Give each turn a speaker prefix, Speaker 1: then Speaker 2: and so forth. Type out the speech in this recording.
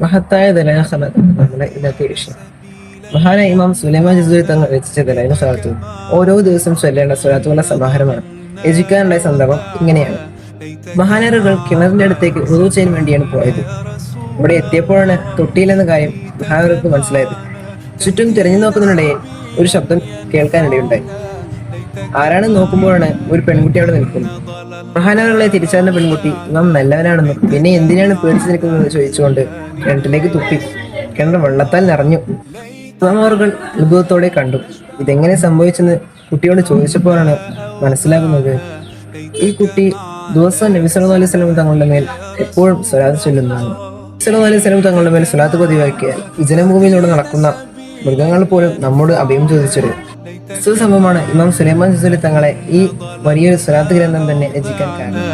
Speaker 1: മഹത്തായ ദലൈൽ ഖലത്ത് നമ്മുടെ ഇന്നത്തെ വിഷയം. മഹാനായ ഇമാം സുലൈമാൻ ജുസൂരി തങ്ങൾ രചിച്ച ദലൈൽ ഖലത്ത് ഓരോ ദിവസം ചൊല്ലേണ്ട സ്വലാത്തുകളുടെ സമാഹാരമാണ്. രചിക്കാനുണ്ടായ സന്ദർഭം ഇങ്ങനെയാണ്. മഹാനരുകൾ കിണറിന്റെ അടുത്തേക്ക് ഉദു ചെയ്യാൻ വേണ്ടിയാണ് പോയത്. അവിടെ എത്തിയപ്പോഴാണ് തൊട്ടിയിലെന്ന കാര്യം മഹാനർക്ക് മനസ്സിലായത്. ചുറ്റും തിരഞ്ഞു നോക്കുന്നതിനിടയിൽ ഒരു ശബ്ദം കേൾക്കാനിടയുണ്ടായി. ആരാണെന്ന് നോക്കുമ്പോഴാണ് ഒരു പെൺകുട്ടി അവിടെ നിൽക്കുന്നത്. മഹാനവറുകളെ തിരിച്ചറിഞ്ഞ പെൺകുട്ടി ഇമാം നല്ലവനാണെന്നും പിന്നെ എന്തിനാണ് പേടിച്ചു നിൽക്കുന്നതെന്ന് ചോദിച്ചുകൊണ്ട് കിണറ്റിലേക്ക് തുപ്പി. കിണർ വെള്ളത്താൽ നിറഞ്ഞു. ഇമാമവറുകൾ അത്ഭുതത്തോടെ കണ്ടു. ഇതെങ്ങനെ സംഭവിച്ചെന്ന് കുട്ടിയോട് ചോദിച്ചപ്പോഴാണ് മനസ്സിലാകുന്നത്. ഈ കുട്ടി ദിവസവും നബി സല്ലല്ലാഹു അലൈഹി വസല്ലം തങ്ങളുടെ മേൽ എപ്പോഴും സ്വലാത്ത് ചൊല്ലുന്നതാണ്. നബി സല്ലല്ലാഹു അലൈഹി വസല്ലം തങ്ങളുടെ മേൽ സ്വലാത്ത് പതിവാക്കിയാൽ വിജനഭൂമിയിലൂടെ നടക്കുന്ന മൃഗങ്ങൾ പോലും നമ്മോട് അഭയം ചോദിച്ചൊരു സംഭവമാണ് ഇമാം സുലൈമാൻ ജുസൂരി തങ്ങളെ ഈ വലിയൊരു സ്വലാത്ത് ഗ്രന്ഥം തന്നെ രചിക്കാൻ കാരണം.